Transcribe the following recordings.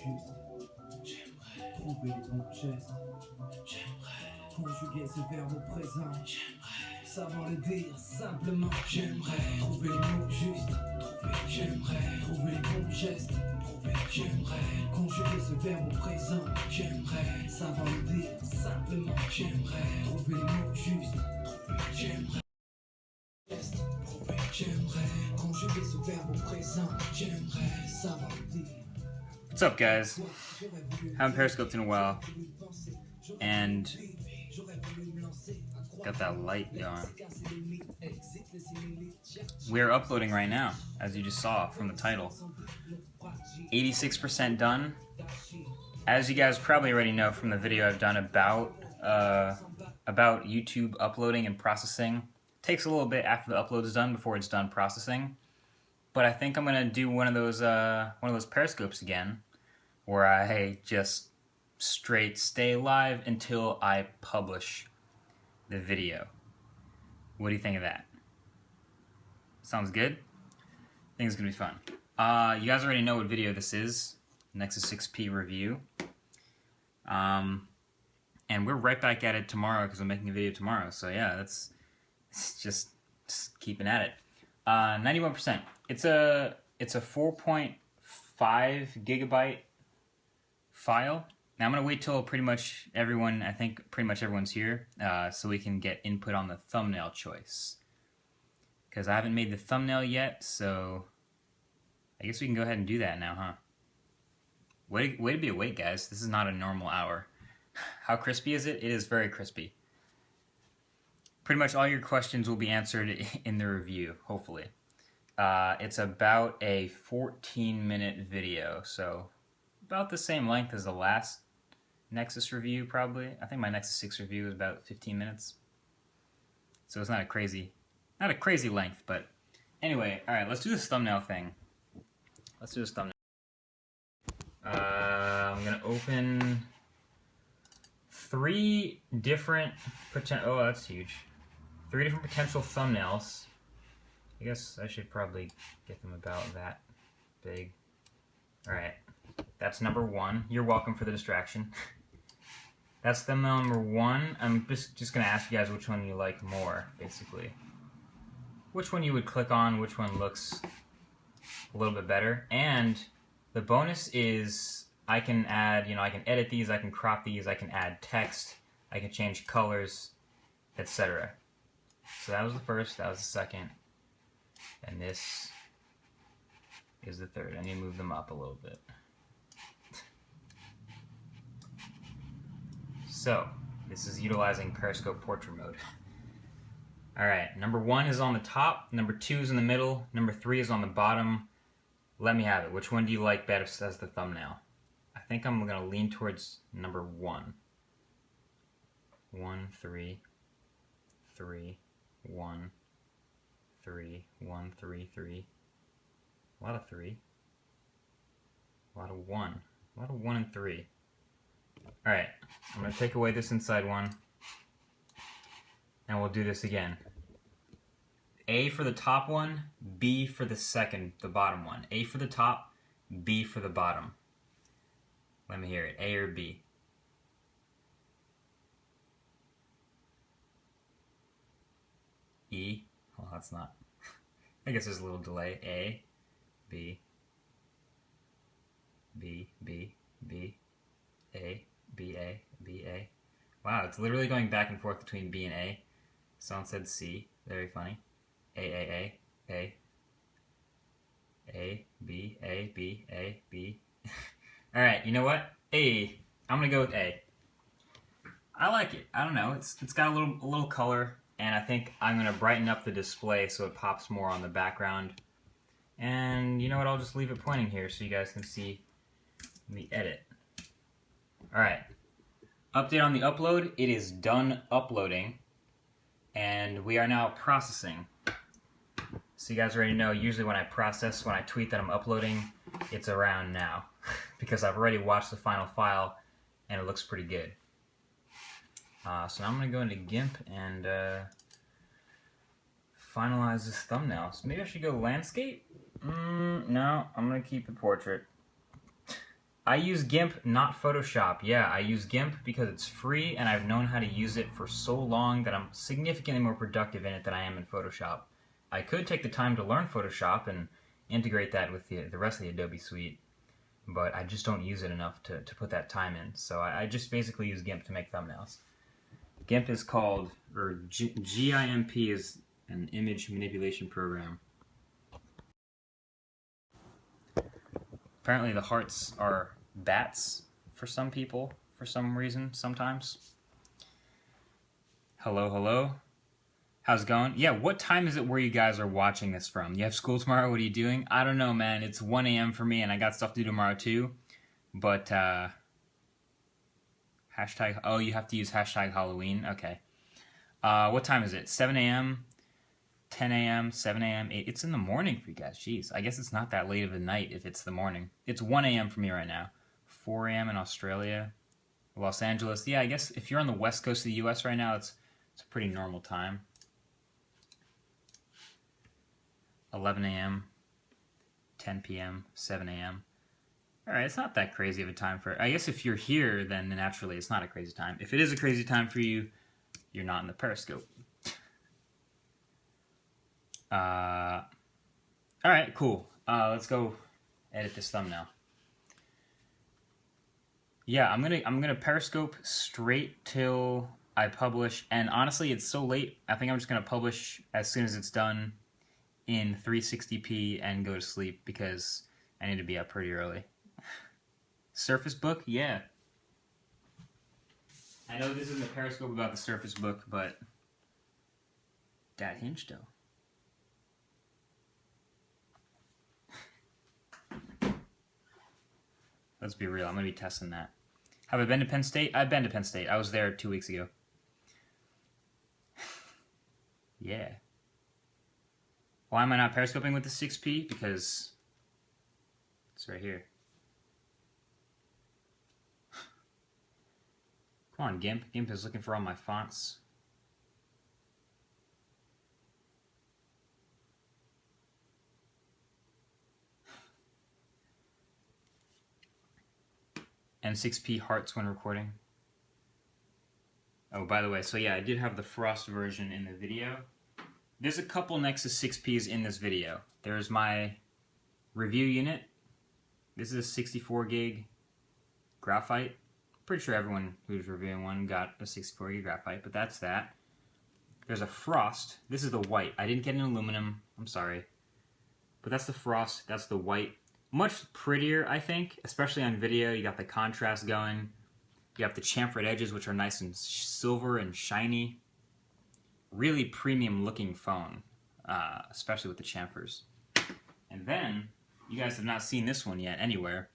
juste. J'aimerais trouver les bons gestes. J'aimerais conjuguer ce verbe au présent. J'aimerais savoir le dire simplement. J'aimerais trouver les mots justes. J'aimerais trouver les bons gestes. J'aimerais conjuguer ce verbe au présent. J'aimerais savoir le dire simplement. J'aimerais trouver les mots justes. J'aimerais conjuguer ce verbe au présent. J'aimerais savoir le dire. What's up, guys? Haven't Periscoped in a while, and got that light going. We're uploading right now, as you just saw from the title. 86% done. As you guys probably already know from the video I've done about YouTube uploading and processing. It takes a little bit after the upload is done before it's done processing. But I think I'm gonna do one of those Periscopes again, where I just straight stay live until I publish the video. What do you think of that? Sounds good? I think it's gonna be fun. You guys already know what video this is, Nexus 6P review. And we're right back at it tomorrow because I'm making a video tomorrow. So yeah, it's just keeping at it. 91%. It's a 4.5 gigabyte file. Now I'm gonna wait till pretty much everyone, I think pretty much everyone's here, so we can get input on the thumbnail choice. Because I haven't made the thumbnail yet, so I guess we can go ahead and do that now, huh? Way to be awake, guys. This is not a normal hour. How crispy is it? It is very crispy. Pretty much all your questions will be answered in the review, hopefully. It's about a 14-minute video, so about the same length as the last Nexus review, probably. I think my Nexus 6 review was about 15 minutes. So it's not a crazy length, but anyway, alright, let's do this thumbnail thing. Let's do this thumbnail. I'm gonna open 3 different oh, that's huge. 3 different potential thumbnails. I guess I should probably get them about that big. Alright, that's number 1. You're welcome for the distraction. That's thumbnail number 1. I'm just gonna ask you guys which one you like more, basically. Which one you would click on, which one looks a little bit better. And the bonus is I can add, I can edit these, I can crop these, I can add text, I can change colors, etc. So that was the first, that was the second, and this is the third. I need to move them up a little bit. So, this is utilizing Periscope portrait mode. Alright, number 1 is on the top, number 2 is in the middle, number 3 is on the bottom. Let me have it. Which one do you like better as the thumbnail? I think I'm going to lean towards number 1. 1, 3, 3, 1, 3, 1, 3, 3. A lot of 3. A lot of 1. A lot of 1 and 3. Alright, I'm going to take away this inside one. And we'll do this again. A for the top one, B for the second, the bottom one. A for the top, B for the bottom. Let me hear it. A or B? E? Well, that's not. I guess there's a little delay. A, B, B, B, B, A, B, A, B, A. Wow, it's literally going back and forth between B and A. Someone said C. Very funny. A, B, A, B, A, B. Alright, you know what? A. I'm gonna go with A. I like it. I don't know. It's got a little color, and I think I'm gonna brighten up the display so it pops more on the background. And you know what? I'll just leave it pointing here so you guys can see the edit. Alright. Update on the upload. It is done uploading, and we are now processing. So you guys already know, usually when I tweet that I'm uploading, it's around now. Because I've already watched the final file, and it looks pretty good. So now I'm going to go into GIMP and finalize this thumbnail. So maybe I should go landscape? No, I'm going to keep the portrait. I use GIMP, not Photoshop. Yeah, I use GIMP because it's free and I've known how to use it for so long that I'm significantly more productive in it than I am in Photoshop. I could take the time to learn Photoshop and integrate that with the rest of the Adobe suite, but I just don't use it enough to put that time in. So I just basically use GIMP to make thumbnails. GIMP is called, or GIMP is an image manipulation program. Apparently the hearts are bats for some people, for some reason, sometimes. Hello, hello. How's it going? Yeah, what time is it where you guys are watching this from? You have school tomorrow? What are you doing? I don't know, man. It's 1 a.m. for me, and I got stuff to do tomorrow, too. But, hashtag... Oh, you have to use hashtag Halloween? Okay. What time is it? 7 a.m., 10 a.m., 7 a.m., 8... It's in the morning for you guys. Jeez. I guess it's not that late of a night if it's the morning. It's 1 a.m. for me right now. 4 a.m. in Australia. Los Angeles. Yeah, I guess if you're on the west coast of the U.S. right now, it's a pretty normal time. 11 a.m., 10 p.m., 7 a.m. Alright, it's not that crazy of a time for... I guess if you're here, then naturally it's not a crazy time. If it is a crazy time for you, you're not in the Periscope. Alright, cool. Let's go edit this thumbnail. Yeah, I'm gonna Periscope straight till I publish, and honestly, it's so late, I think I'm just gonna publish as soon as it's done in 360p and go to sleep because I need to be up pretty early. Surface Book? Yeah. I know this isn't a Periscope about the Surface Book, but that hinge though. Let's be real, I'm gonna be testing that. Have I been to Penn State? I've been to Penn State. I was there 2 weeks ago. Yeah. Why am I not periscoping with the 6p? Because it's right here. Come on, GIMP. GIMP is looking for all my fonts. And 6p hearts when recording. Oh, by the way, so yeah, I did have the Frost version in the video. There's a couple Nexus 6Ps in this video. There's my review unit. This is a 64 gig graphite. Pretty sure everyone who's reviewing one got a 64 gig graphite, but that's that. There's a Frost. This is the white. I didn't get an aluminum. I'm sorry. But that's the Frost. That's the white. Much prettier, I think, especially on video. You got the contrast going. You have the chamfered edges, which are nice and silver and shiny. Really premium looking phone, especially with the chamfers. And then, you guys have not seen this one yet anywhere.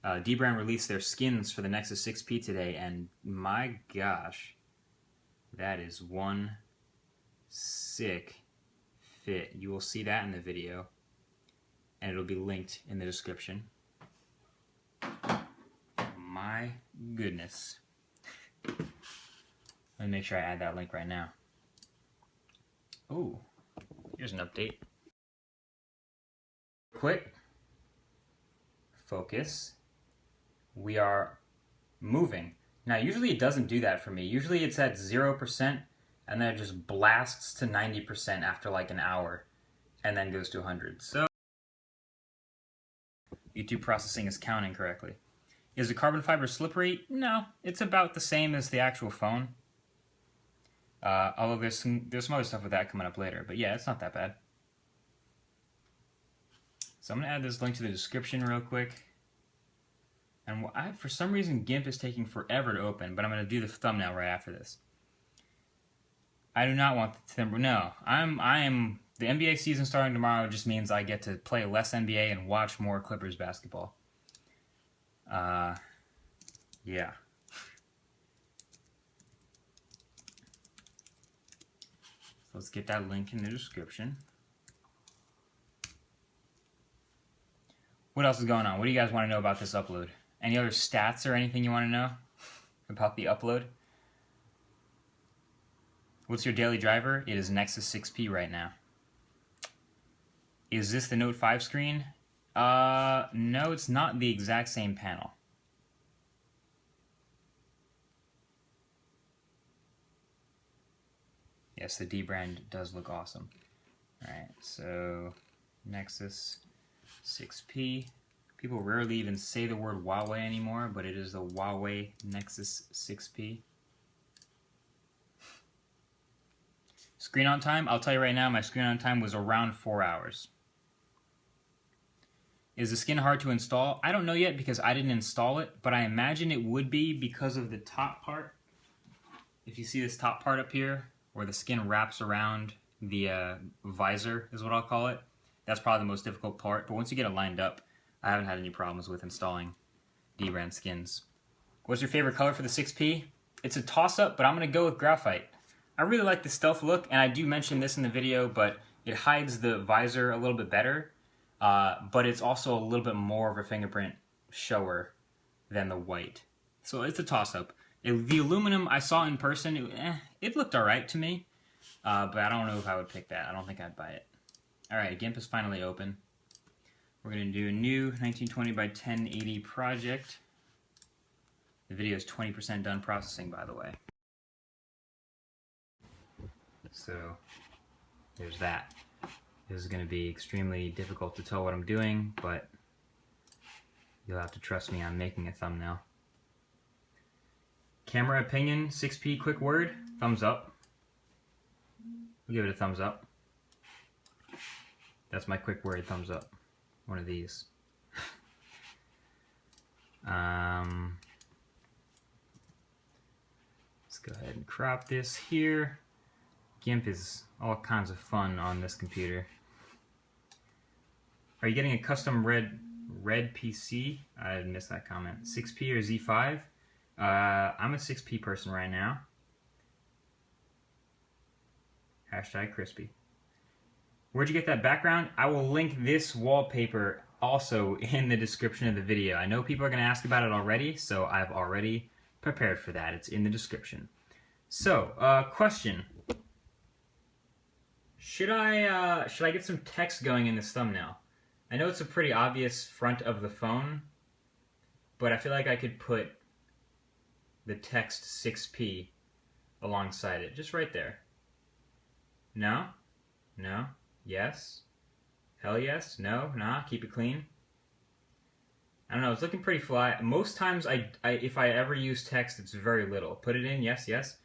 Dbrand released their skins for the Nexus 6P today, and my gosh, that is one sick fit. You will see that in the video, and it'll be linked in the description. My goodness. Let me make sure I add that link right now. Oh, here's an update. Quick. Focus. We are moving. Now, usually it doesn't do that for me. Usually it's at 0%, and then it just blasts to 90% after like an hour, and then goes to 100. So, YouTube processing is counting correctly. Is the carbon fiber slippery? No, it's about the same as the actual phone. Although there's some other stuff with that coming up later, but yeah, it's not that bad. So I'm gonna add this link to the description real quick. And for some reason, GIMP is taking forever to open, but I'm gonna do the thumbnail right after this. I do not want the timber. No, the NBA season starting tomorrow just means I get to play less NBA and watch more Clippers basketball. Yeah. Let's get that link in the description. What else is going on? What do you guys want to know about this upload? Any other stats or anything you want to know about the upload? What's your daily driver? It is Nexus 6P right now. Is this the Note 5 screen? No, it's not the exact same panel. Yes, the D brand does look awesome. Alright, so Nexus 6P. People rarely even say the word Huawei anymore, but it is the Huawei Nexus 6P. Screen on time, I'll tell you right now, my screen on time was around 4 hours. Is the skin hard to install? I don't know yet because I didn't install it, but I imagine it would be because of the top part. If you see this top part up here, where the skin wraps around the visor, is what I'll call it. That's probably the most difficult part, but once you get it lined up, I haven't had any problems with installing D-brand skins. What's your favorite color for the 6P? It's a toss-up, but I'm going to go with graphite. I really like the stealth look, and I do mention this in the video, but it hides the visor a little bit better. But it's also a little bit more of a fingerprint shower than the white. So it's a toss-up. The aluminum I saw in person, it looked alright to me. But I don't know if I would pick that. I don't think I'd buy it. Alright, GIMP is finally open. We're going to do a new 1920 by 1080 project. The video is 20% done processing, by the way. So, there's that. This is going to be extremely difficult to tell what I'm doing, but you'll have to trust me on making a thumbnail. Camera opinion, 6P quick word, thumbs up. We'll give it a thumbs up. That's my quick word, thumbs up. One of these. Let's go ahead and crop this here. GIMP is all kinds of fun on this computer. Are you getting a custom red PC? I missed that comment. 6P or Z5? I'm a 6P person right now. Hashtag crispy. Where'd you get that background? I will link this wallpaper also in the description of the video. I know people are going to ask about it already, so I've already prepared for that. It's in the description. So, question. Should I get some text going in this thumbnail? I know it's a pretty obvious front of the phone, but I feel like I could put the text 6P alongside it, just right there. No? No? Yes? Hell yes? No? Nah? Keep it clean? I don't know, it's looking pretty fly. Most times, if I ever use text, it's very little. Put it in, yes, yes.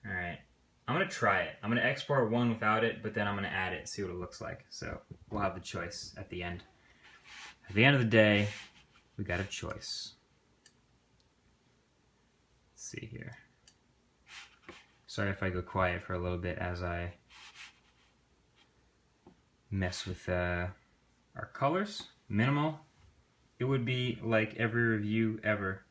Alright. I'm going to try it. I'm going to export one without it, but then I'm going to add it, see what it looks like. So we'll have the choice at the end. At the end of the day, we got a choice. Let's see here. Sorry if I go quiet for a little bit as I mess with our colors. Minimal. It would be like every review ever.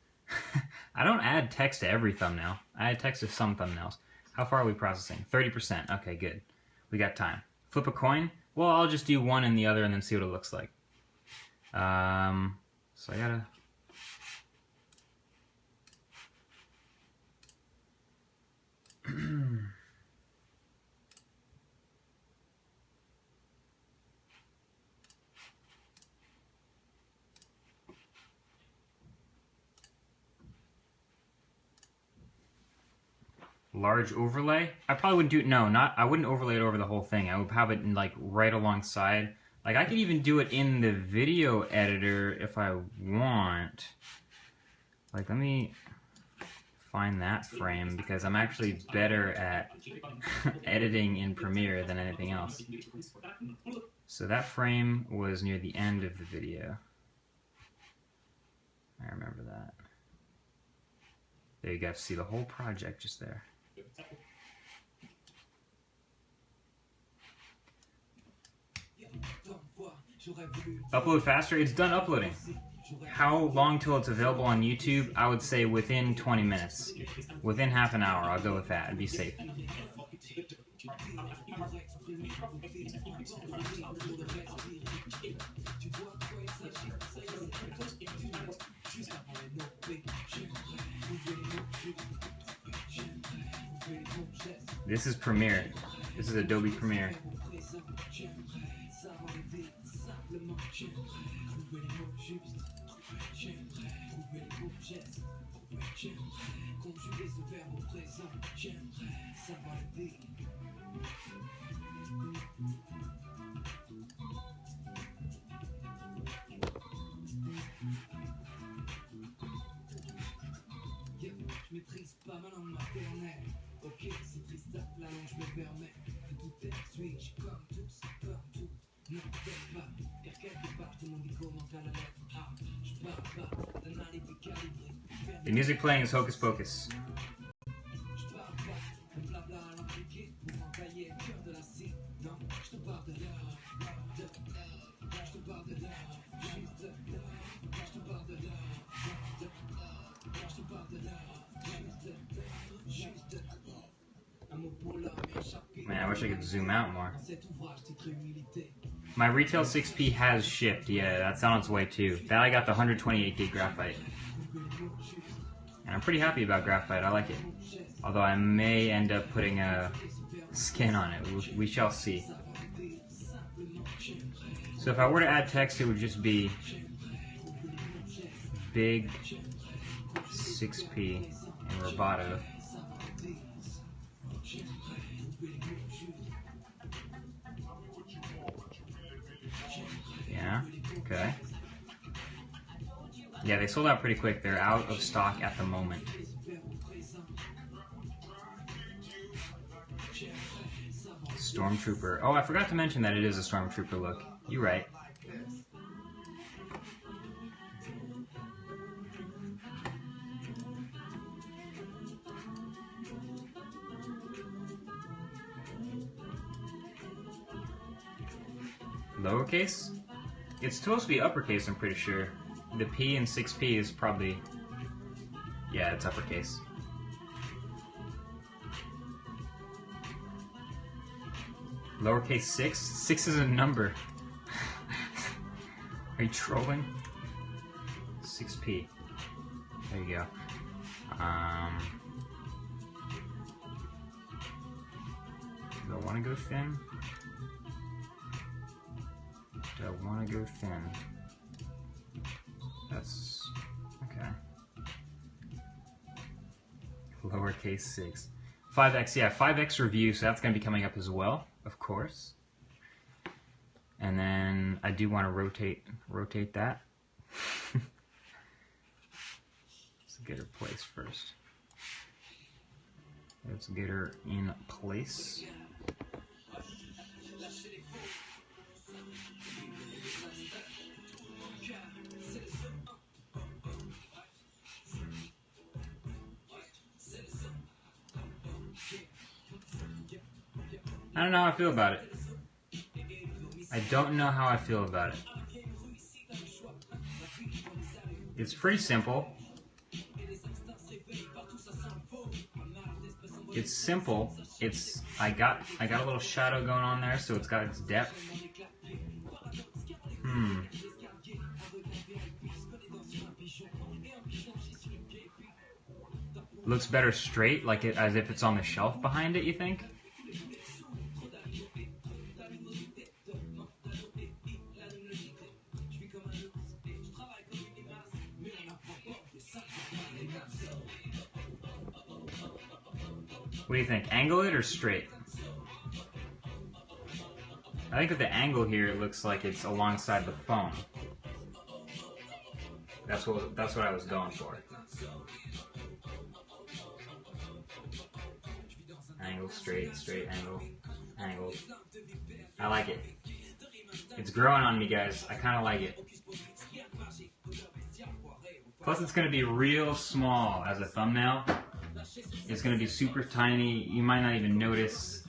I don't add text to every thumbnail. I add text to some thumbnails. How far are we processing? 30%. Okay, good. We got time. Flip a coin? Well, I'll just do one and the other and then see what it looks like. So I gotta... Large overlay? I probably wouldn't do it, no, I wouldn't overlay it over the whole thing. I would have it like right alongside. Like I could even do it in the video editor if I want. Like let me find that frame because I'm actually better at editing in Premiere than anything else. So that frame was near the end of the video. I remember that. There you go, see the whole project just there. Upload faster? It's done uploading. How long till it's available on YouTube? I would say within 20 minutes. Within half an hour, I'll go with that and be safe. This is Premiere. This is Adobe Premiere. J'aimerais trouver les beaux gestes. J'aimerais conjuguer ce verbe au présent. J'aimerais savoir le dire. Je maîtrise pas ma langue maternelle. Ok, c'est triste, la langue je me permets de douter. Suis-je comme tous, comme tout? Non, peut-être pas, car quelque part tout le monde dit comment à la lettre A. Je parle pas d'un alibi calibré. The music playing is Hocus Pocus. Je parle pas de blabla à l'impliqué pour entailler le cœur de la cime. Non, je te parle de l'heure, je te parle de l'heure, juste de l'heure, je te parle de l'heure, je te parle de l'heure, juste de l'heure. Un mot pour l'homme et un chapitre. Man, I wish I could zoom out more. Cet ouvrage titre humilité. My retail 6P has shipped. Yeah, that's on its way too. That I got the 128 gig graphite. And I'm pretty happy about graphite. I like it. Although I may end up putting a skin on it. We shall see. So if I were to add text, it would just be big 6P in Roboto. Yeah, okay. Yeah, they sold out pretty quick. They're out of stock at the moment. Stormtrooper. Oh, I forgot to mention that it is a Stormtrooper look. You're right. Lowercase? It's supposed to be uppercase, I'm pretty sure. The P in 6P is probably... Yeah, it's uppercase. Lowercase 6? 6 is a number. Are you trolling? 6P. There you go. Do I want to go thin? Do I want to go thin? That's... okay. Lowercase 6. 5x, yeah, 5x review, so that's going to be coming up as well, of course. And then I do want to rotate that. Let's get her placed first. Let's get her in place. I don't know how I feel about it. I don't know how I feel about it. It's pretty simple. It's simple. I got a little shadow going on there, so it's got its depth. Looks better straight, like it as if it's on the shelf behind it, you think? What do you think? Angle it or straight? I think with the angle here, it looks like it's alongside the phone. That's what I was going for. Angle, straight, straight, angle, angle. I like it. It's growing on me, guys. I kind of like it. Plus, it's going to be real small as a thumbnail. It's going to be super tiny. You might not even notice.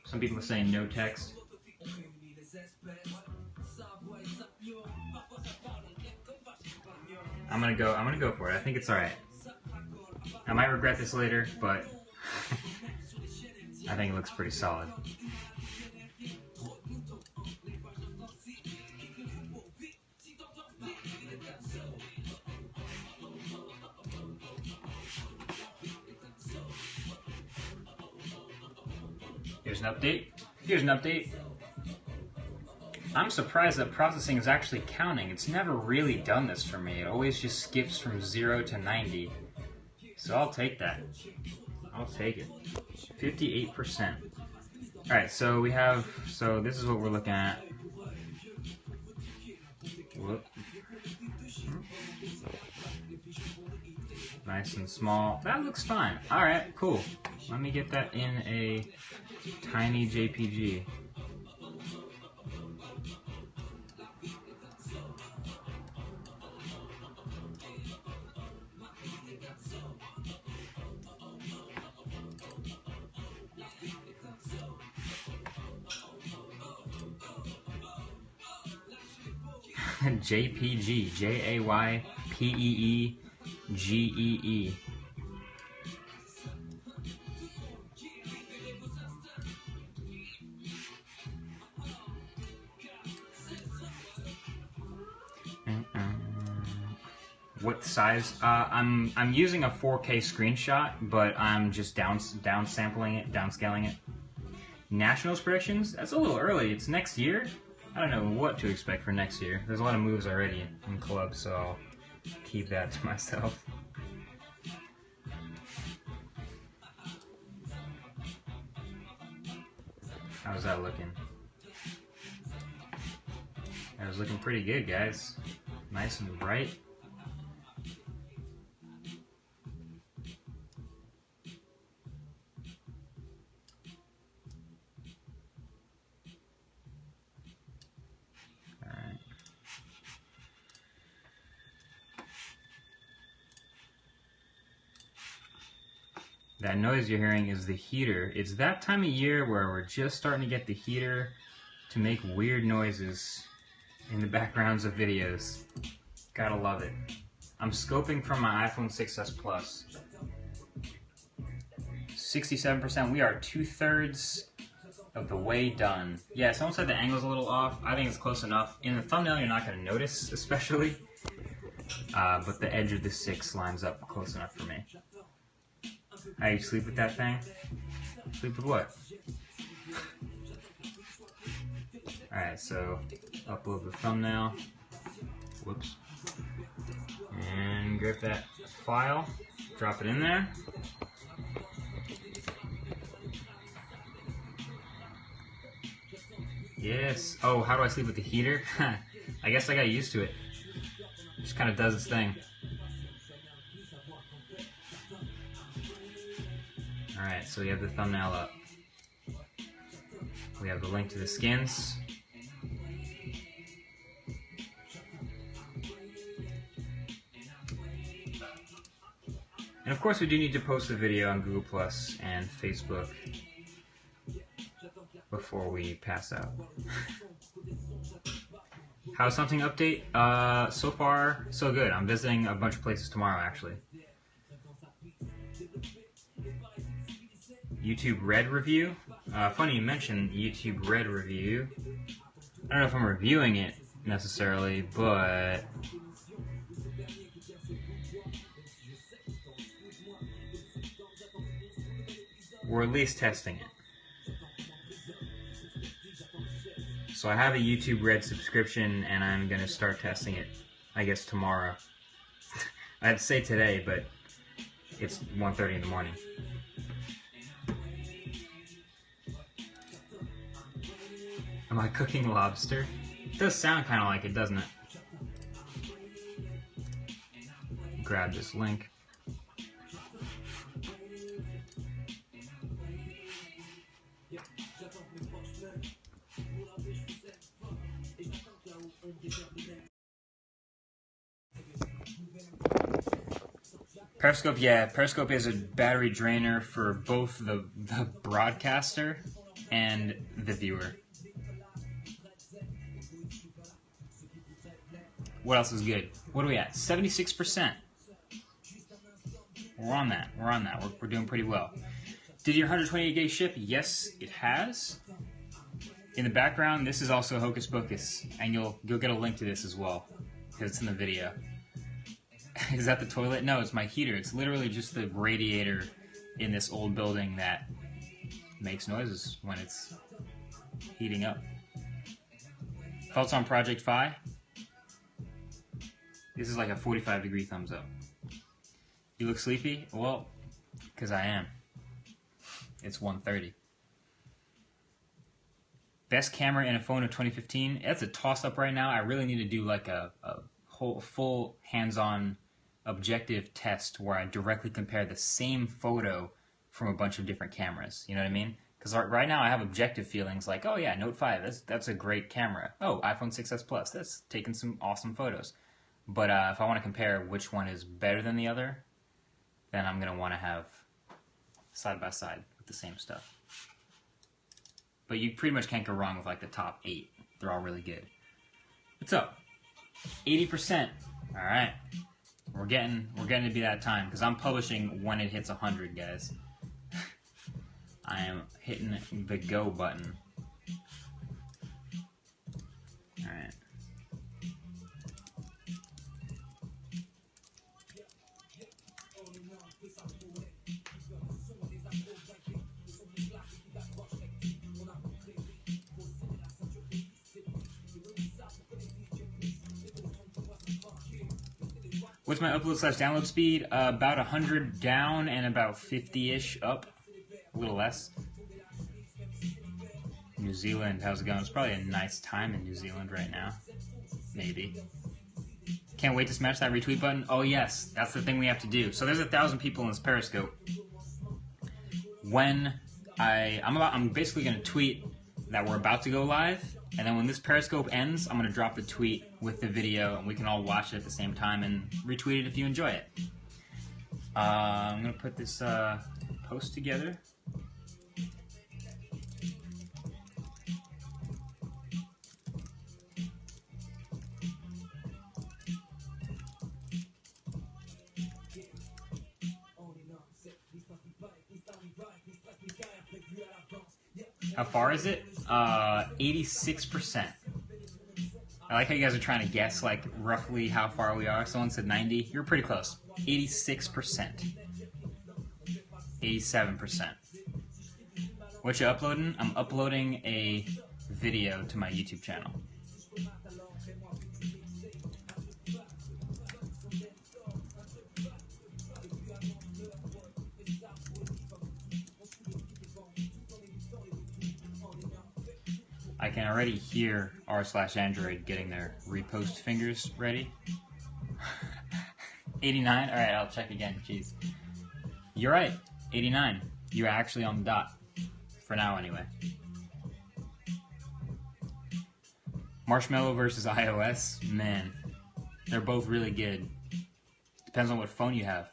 Some people are saying no text. I'm gonna go for it. I think it's alright. I might regret this later, but I think it looks pretty solid. Here's an update. Here's an update. I'm surprised that processing is actually counting. It's never really done this for me. It always just skips from 0 to 90. So I'll take that. I'll take it. 58%. Alright, so we have, so this is what we're looking at. Whoop. Nice and small. That looks fine. Alright, cool. Let me get that in a tiny JPG. JPG, JayPeegee. What size? I'm using a 4K screenshot, but I'm just downscaling it. Nationals predictions? That's a little early. It's next year. I don't know what to expect for next year. There's a lot of moves already in clubs, so I'll keep that to myself. How's that looking? That was looking pretty good, guys. Nice and bright. That noise you're hearing is the heater. It's that time of year where we're just starting to get the heater to make weird noises in the backgrounds of videos. Gotta love it. I'm scoping from my iPhone 6s Plus. 67%. We are 2/3 of the way done. Yeah, someone said the angle's a little off. I think it's close enough. In the thumbnail, you're not gonna notice, especially. But the edge of the 6 lines up close enough for me. How you sleep with that thing? Sleep with what? Alright, so upload the thumbnail. Whoops. And grab that file. Drop it in there. Yes. Oh, how do I sleep with the heater? I guess I got used to it. It just kind of does its thing. Alright, so we have the thumbnail up. We have the link to the skins. And of course we do need to post the video on Google Plus and Facebook before we pass out. How's something update? So far, so good. I'm visiting a bunch of places tomorrow, actually. YouTube Red review. Funny you mentioned YouTube Red review. I don't know if I'm reviewing it necessarily, but we're at least testing it. So I have a YouTube Red subscription and I'm gonna start testing it, I guess tomorrow. I'd say today, but it's 1:30 in the morning. Am I cooking lobster? It does sound kind of like it, doesn't it? Grab this link. Periscope, yeah, Periscope is a battery drainer for both the broadcaster and the viewer. What else is good? What are we at? 76%. We're on that. We're doing pretty well. Did your 128 gig ship? Yes, it has. In the background, this is also Hocus Pocus, and you'll get a link to this as well, because it's in the video. Is that the toilet? No, it's my heater. It's literally just the radiator in this old building that makes noises when it's heating up. Thoughts on Project Fi? This is like a 45-degree thumbs up. You look sleepy? Well, because I am. It's 1:30. Best camera in a phone of 2015? That's a toss-up right now. I really need to do like a whole full hands-on objective test where I directly compare the same photo from a bunch of different cameras. You know what I mean? Because right now I have objective feelings like, oh yeah, Note 5, that's a great camera. Oh, iPhone 6s Plus, that's taking some awesome photos. But if I want to compare which one is better than the other, then I'm going to want to have side by side with the same stuff. But you pretty much can't go wrong with like the top 8. They're all really good. What's up? 80%. All right. We're getting to be that time because I'm publishing when it hits 100, guys. I am hitting the go button. All right. What's my upload/download speed? About 100 down and about 50-ish up. A little less. New Zealand, how's it going? It's probably a nice time in New Zealand right now. Maybe. Can't wait to smash that retweet button. Oh yes, that's the thing we have to do. So there's 1,000 people in this Periscope. When I'm basically going to tweet that we're about to go live, and then when this Periscope ends, I'm going to drop the tweet with the video, and we can all watch it at the same time and retweet it if you enjoy it. I'm going to put this post together. How far is it? 86%. I like how you guys are trying to guess, like, roughly how far we are. Someone said 90. You're pretty close. 86%. 87%. What you uploading? I'm uploading a video to my YouTube channel. I can already hear r/Android getting their repost fingers ready. 89? Alright, I'll check again. Jeez. You're right. 89. You're actually on the dot. For now, anyway. Marshmallow versus iOS? Man. They're both really good. Depends on what phone you have.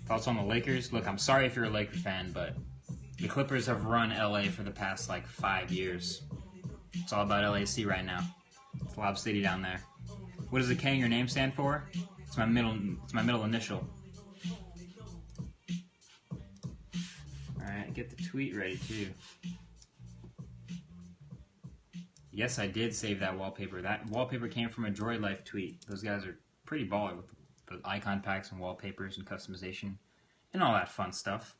Thoughts on the Lakers? Look, I'm sorry if you're a Laker fan, but the Clippers have run LA for the past, like, 5 years. It's all about LAC right now. It's Lob City down there. What does the K in your name stand for? It's my middle initial. Alright, get the tweet ready, too. Yes, I did save that wallpaper. That wallpaper came from a Droid Life tweet. Those guys are pretty baller with the icon packs and wallpapers and customization and all that fun stuff.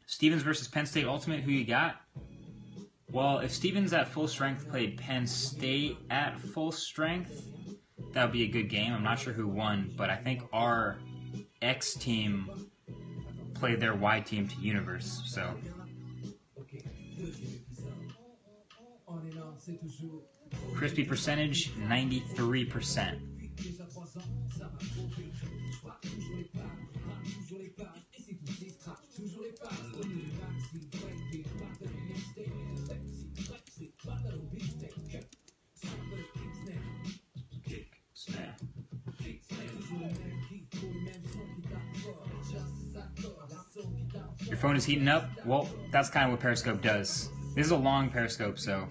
Stevens versus Penn State Ultimate, who you got? Well, if Stevens at full strength played Penn State at full strength, that would be a good game. I'm not sure who won, but I think our X team played their Y team to Universe, so. Crispy percentage, 93%. Your phone is heating up? Well, that's kind of what Periscope does. This is a long Periscope, so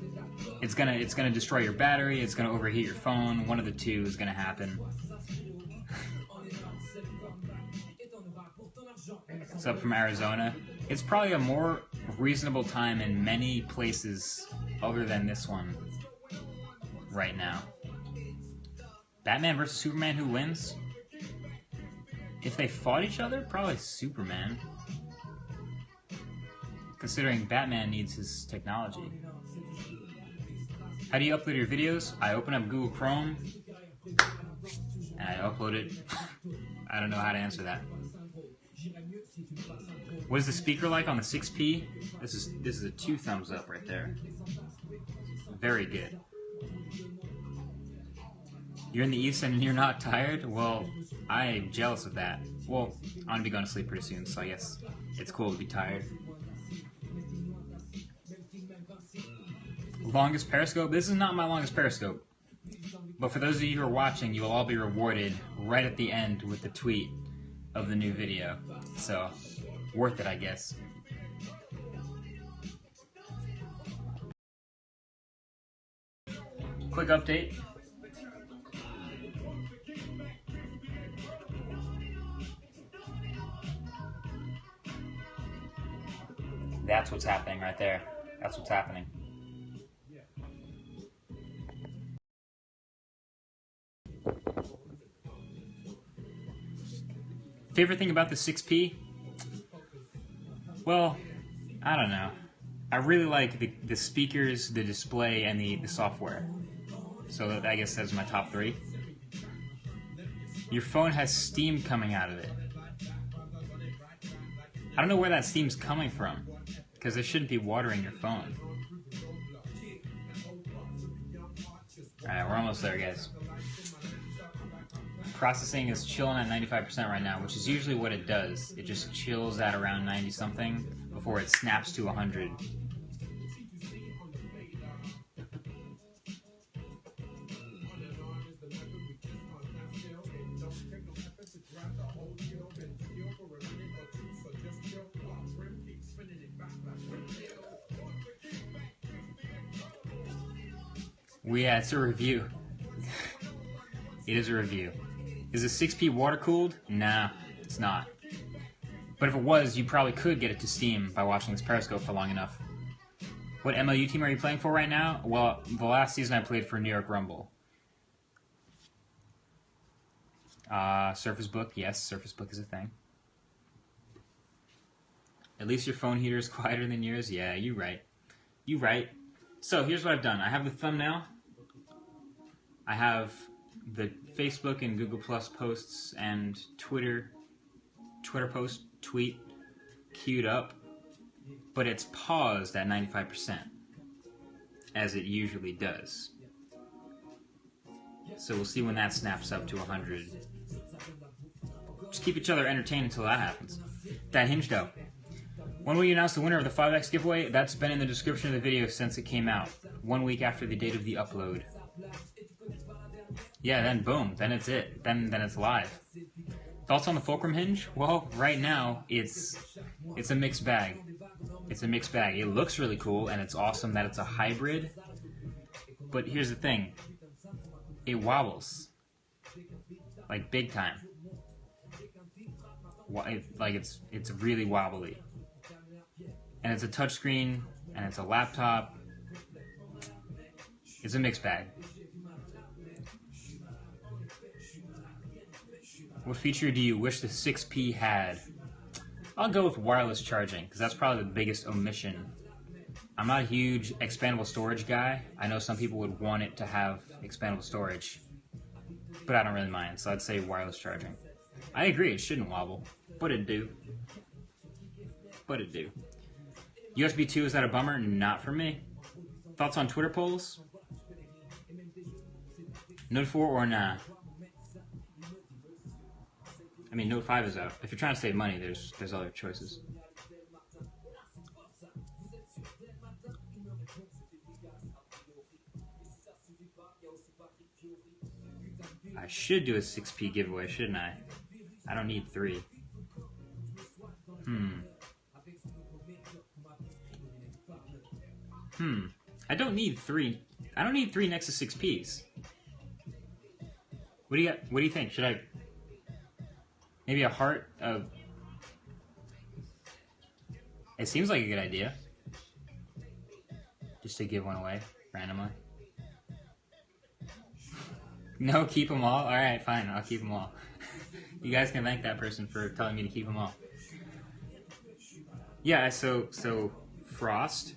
it's gonna destroy your battery, it's gonna overheat your phone, one of the two is gonna happen. It's up from Arizona. It's probably a more reasonable time in many places other than this one right now. Batman versus Superman, who wins? If they fought each other, probably Superman. considering Batman needs his technology. How do you upload your videos? I open up Google Chrome and I upload it. I don't know how to answer that. What is the speaker like on the 6P? This is a 2 thumbs up right there. Very good. You're in the East and you're not tired? Well, I'm jealous of that. Well, I'm gonna be going to sleep pretty soon, so I guess it's cool to be tired. Longest Periscope? This is not my longest Periscope. But for those of you who are watching, you will all be rewarded right at the end with the tweet of the new video. So, worth it, I guess. Quick update. That's what's happening right there. That's what's happening. Favorite thing about the 6P? Well, I don't know. I really like the speakers, the display, and the software. So I guess that's my top 3. Your phone has steam coming out of it. I don't know where that steam's coming from, because it shouldn't be water in your phone. Alright, we're almost there, guys. Processing is chilling at 95% right now, which is usually what it does. It just chills at around 90-something before it snaps to 100. Yeah, it's a review. It is a review. Is the 6P water cooled? Nah, it's not. But if it was, you probably could get it to Steam by watching this Periscope for long enough. What MLU team are you playing for right now? Well, the last season I played for New York Rumble. Surface Book, yes, Surface Book is a thing. At least your phone heater is quieter than yours? Yeah, you right. You right. So here's what I've done. I have the thumbnail. I have the Facebook and Google Plus posts and Twitter post, tweet queued up, but it's paused at 95%, as it usually does. So we'll see when that snaps up to 100. Just keep each other entertained until that happens. That hinged out. When will you announce the winner of the 5X giveaway? That's been in the description of the video since it came out. 1 week after the date of the upload. Yeah, then boom, then it's it. Then it's live. Thoughts on the Fulcrum hinge? Well, right now, it's a mixed bag. It's a mixed bag. It looks really cool, and it's awesome that it's a hybrid. But here's the thing. It wobbles. Like, big time. It's really wobbly. And it's a touchscreen, and it's a laptop. It's a mixed bag. What feature do you wish the 6P had? I'll go with wireless charging, because that's probably the biggest omission. I'm not a huge expandable storage guy. I know some people would want it to have expandable storage, but I don't really mind, so I'd say wireless charging. I agree, it shouldn't wobble, but it do. But it do. USB 2, is that a bummer? Not for me. Thoughts on Twitter polls? Note 4 or nah? I mean, Note 5 is out. If you're trying to save money, there's other choices. I should do a 6P giveaway, shouldn't I? I don't need 3. I don't need 3. I don't need 3 Nexus 6Ps. What do you got? What do you think? Should I... Maybe a heart of... It seems like a good idea. Just to give one away, randomly. No, keep them all? Alright, fine, I'll keep them all. You guys can thank that person for telling me to keep them all. Yeah, so Frost,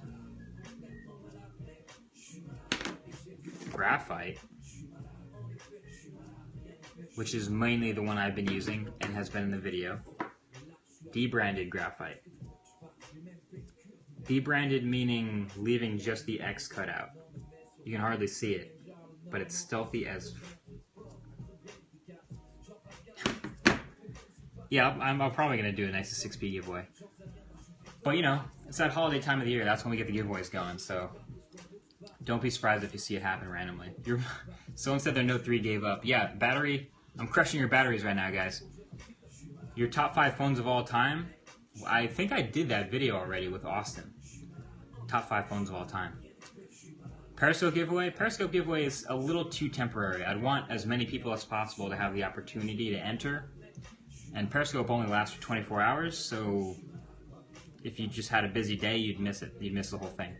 Graphite, which is mainly the one I've been using and has been in the video, debranded Graphite. Debranded meaning leaving just the X cut out. You can hardly see it, but it's stealthy as... Yeah, I'm probably going to do a Nexus 6P giveaway. But you know, it's that holiday time of the year, that's when we get the giveaways going, so don't be surprised if you see it happen randomly. Someone said their Note 3 gave up. Yeah, battery, I'm crushing your batteries right now, guys. Your top 5 phones of all time, I think I did that video already with Austin. Top 5 phones of all time. Periscope giveaway? Periscope giveaway is a little too temporary. I'd want as many people as possible to have the opportunity to enter. And Periscope only lasts for 24 hours, so if you just had a busy day, you'd miss it. You'd miss the whole thing.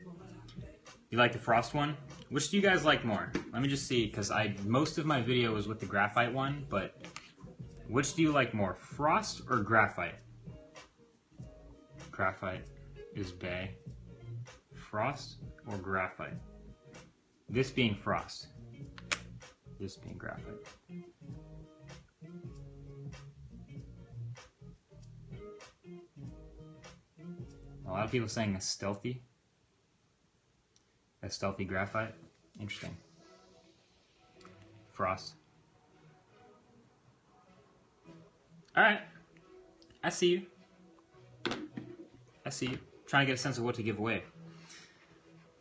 You like the Frost one? Which do you guys like more? Let me just see, because most of my video was with the Graphite one, but which do you like more, Frost or Graphite? Graphite is bae. Frost or Graphite? This being Frost. This being Graphite. A lot of people saying a stealthy Graphite. Interesting. Frost. Alright. I see you. I see you. Trying to get a sense of what to give away.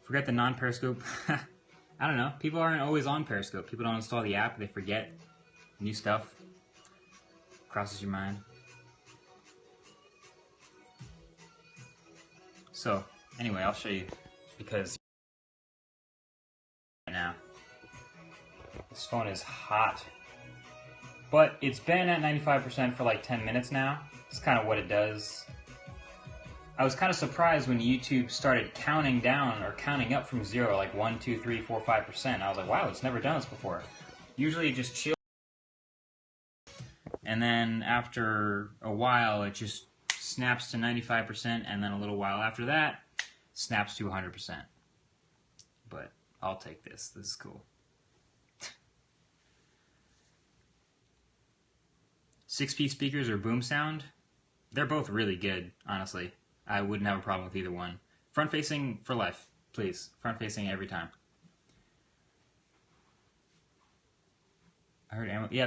Forget the non-Periscope. I don't know. People aren't always on Periscope. People don't install the app. They forget new stuff. Crosses your mind. So, anyway, I'll show you, because now this phone is hot, but it's been at 95% for like 10 minutes now. It's kind of what it does. I was kind of surprised when YouTube started counting down or counting up from 0, like 1, 2, 3, 4, 5%. I was like, wow, it's never done this before. Usually it just chills, and then after a while it just snaps to 95%, and then a little while after that, snaps to 100%. But I'll take this. This is cool. 6P speakers or boom sound? They're both really good, honestly. I wouldn't have a problem with either one. Front facing for life, please. Front facing every time. I heard yeah,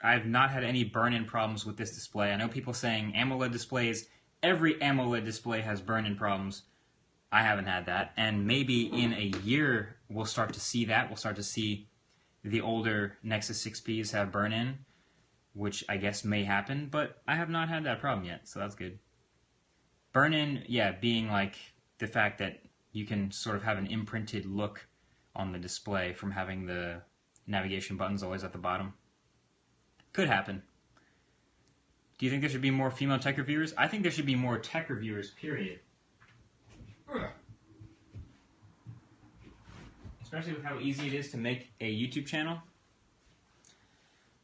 I've not had any burn-in problems with this display. I know people saying AMOLED displays, every AMOLED display has burn-in problems. I haven't had that, and maybe in a year we'll start to see that. We'll start to see the older Nexus 6Ps have burn-in, which I guess may happen, but I have not had that problem yet, so that's good. Burn-in, yeah, being like the fact that you can sort of have an imprinted look on the display from having the navigation buttons always at the bottom. Could happen. Do you think there should be more female tech reviewers? I think there should be more tech reviewers, period. Especially with how easy it is to make a YouTube channel.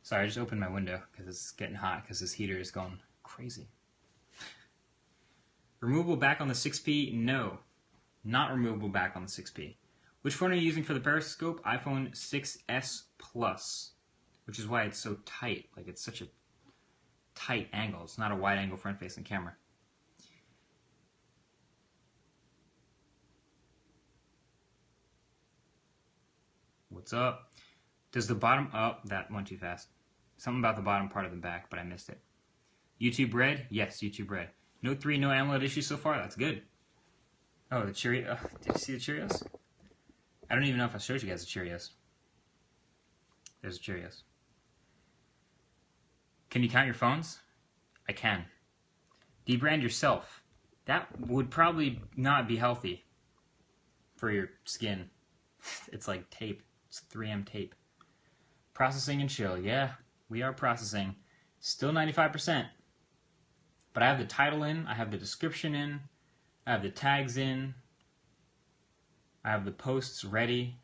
Sorry, I just opened my window because it's getting hot because this heater is going crazy. Removable back on the 6P? No. Not removable back on the 6P. Which phone are you using for the Periscope? iPhone 6S Plus. Which is why it's so tight. Like, it's such a tight angle. It's not a wide angle front facing camera. What's up? Does the bottom... Oh, that went too fast. Something about the bottom part of the back, but I missed it. YouTube Red? Yes, YouTube Red. Note 3, no AMOLED issues so far. That's good. Oh, the Cheerios. Did you see the Cheerios? I don't even know if I showed you guys the Cheerios. There's the Cheerios. Can you count your phones? I can. Debrand yourself. That would probably not be healthy for your skin. It's like tape. It's 3M tape. Processing and chill. Yeah, we are processing. Still 95%. But I have the title in. I have the description in. I have the tags in. I have the posts ready.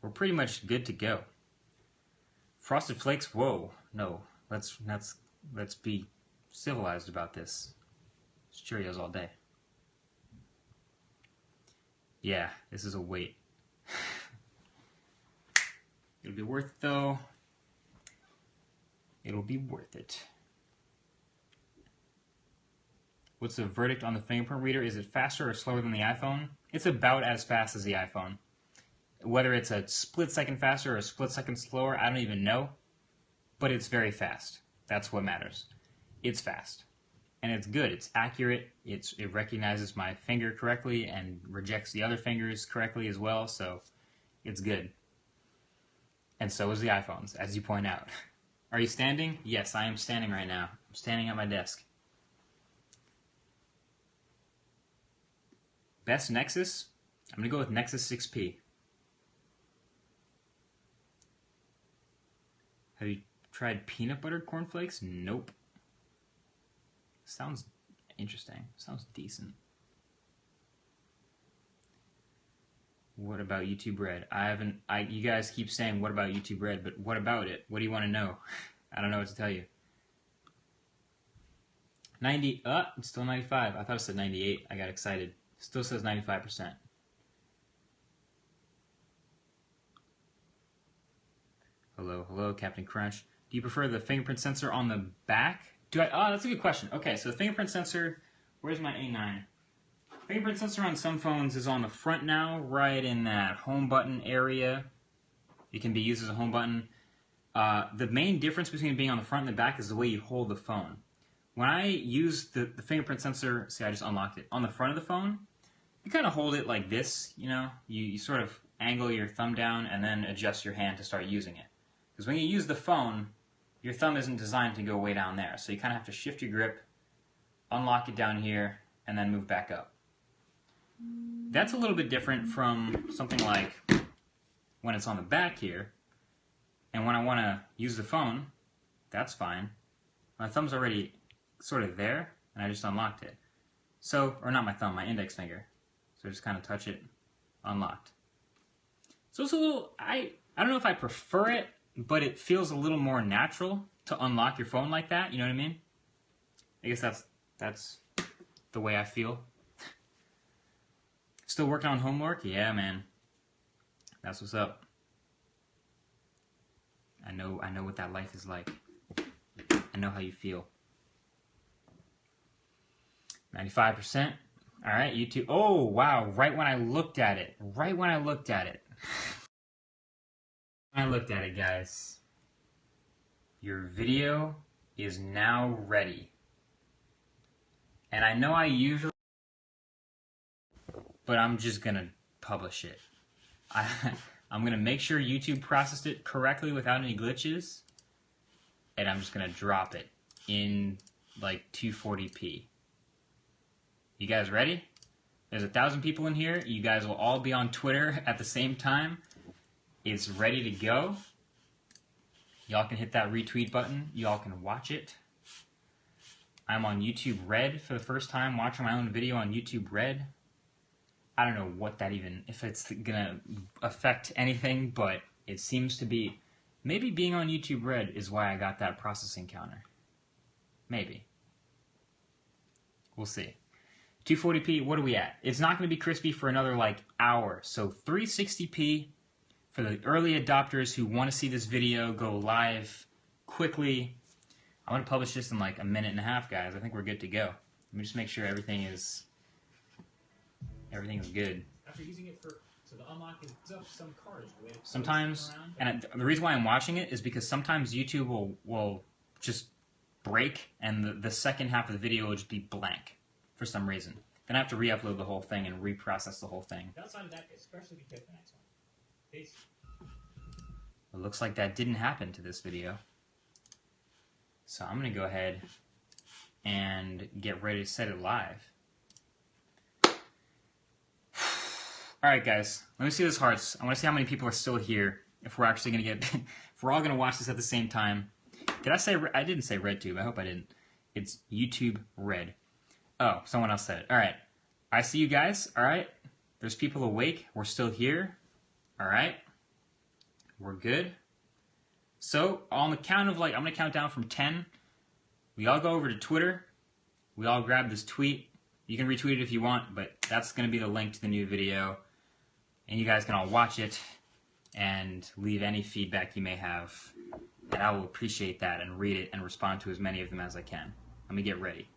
We're pretty much good to go. Frosted Flakes? Whoa. No. Let's be civilized about this. It's Cheerios all day. Yeah, this is a wait. It'll be worth it though. It'll be worth it. What's the verdict on the fingerprint reader? Is it faster or slower than the iPhone? It's about as fast as the iPhone. Whether it's a split second faster or a split second slower, I don't even know. But it's very fast. That's what matters. It's fast. And it's good. It's accurate. It recognizes my finger correctly and rejects the other fingers correctly as well. So it's good. And so is the iPhones, as you point out. Are you standing? Yes, I am standing right now. I'm standing at my desk. Best Nexus? I'm going to go with Nexus 6P. Have you tried peanut butter cornflakes? Nope. Sounds interesting. Sounds decent. What about YouTube Red? You guys keep saying, what about YouTube Red? But what about it? What do you want to know? I don't know what to tell you. 90, it's still 95. I thought it said 98. I got excited. Still says 95%. Hello, Captain Crunch. Do you prefer the fingerprint sensor on the back? That's a good question. Okay, so the fingerprint sensor, where's my A9? Fingerprint sensor on some phones is on the front now, right in that home button area. It can be used as a home button. The main difference between being on the front and the back is the way you hold the phone. When I use the fingerprint sensor, see, I just unlocked it, on the front of the phone, you kind of hold it like this, you know? You sort of angle your thumb down and then adjust your hand to start using it. Because when you use the phone, your thumb isn't designed to go way down there. So you kind of have to shift your grip, unlock it down here, and then move back up. That's a little bit different from something like when it's on the back here, and when I want to use the phone, that's fine. My thumb's already sort of there, and I just unlocked it. So, or not my thumb, my index finger. So I just kind of touch it, unlocked. So it's a little, I don't know if I prefer it, but it feels a little more natural to unlock your phone like that, you know what I mean? I guess that's the way I feel. Still working on homework? Yeah, man. That's what's up. I know what that life is like. I know how you feel. 95%. All right, YouTube. Oh, wow. Right when I looked at it. Right when I looked at it. I looked at it, guys. Your video is now ready. And I know I usually, but I'm just gonna publish it. I'm gonna make sure YouTube processed it correctly without any glitches, and I'm just gonna drop it in like 240p. You guys ready? There's 1,000 people in here. You guys will all be on Twitter at the same time. It's ready to go. Y'all can hit that retweet button. Y'all can watch it. I'm on YouTube Red for the first time, watching my own video on YouTube Red. I don't know what that even, if it's gonna affect anything, but it seems to be, maybe being on YouTube Red is why I got that processing counter. Maybe. We'll see. 240p, what are we at? It's not gonna be crispy for another like hour, so 360p for the early adopters who want to see this video go live quickly. I'm going to publish this in like a minute and a half, guys. I think we're good to go. Let me just make sure everything is good. After using it so the unlock is up some cars. Sometimes, and the reason why I'm watching it is because sometimes YouTube will just break and the second half of the video will just be blank for some reason. Then I have to re-upload the whole thing and reprocess the whole thing. Outside of that, especially because the next one. Peace. It looks like that didn't happen to this video. So I'm going to go ahead and get ready to set it live. Alright guys, let me see those hearts. I want to see how many people are still here. If we're actually going to get, if we're all going to watch this at the same time. Did I say, I didn't say RedTube, I hope I didn't. It's YouTube Red. Oh, someone else said it. Alright, I see you guys, alright. There's people awake, we're still here. Alright, we're good. So, on the count of like, I'm going to count down from 10. We all go over to Twitter. We all grab this tweet. You can retweet it if you want, but that's going to be the link to the new video. and you guys can all watch it and leave any feedback you may have, and I will appreciate that and read it and respond to as many of them as I can. Let me get ready,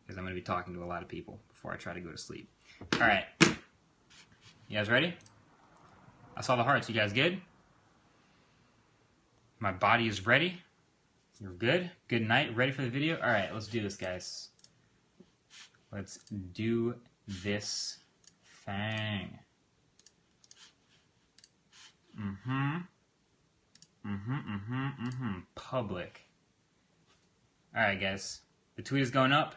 because I'm going to be talking to a lot of people before I try to go to sleep. Alright, you guys ready? I saw the hearts. You guys good? My body is ready. You're good? Good night. Ready for the video? Alright, let's do this, guys. Let's do this thing. Public. Alright, guys. The tweet is going up.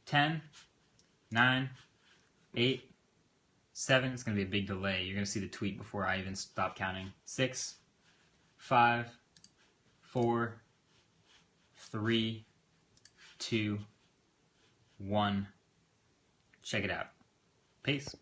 10, 9, 8, 7. It's going to be a big delay. You're going to see the tweet before I even stop counting. 6, 5, 4, 3, 2, 1. Check it out. Peace.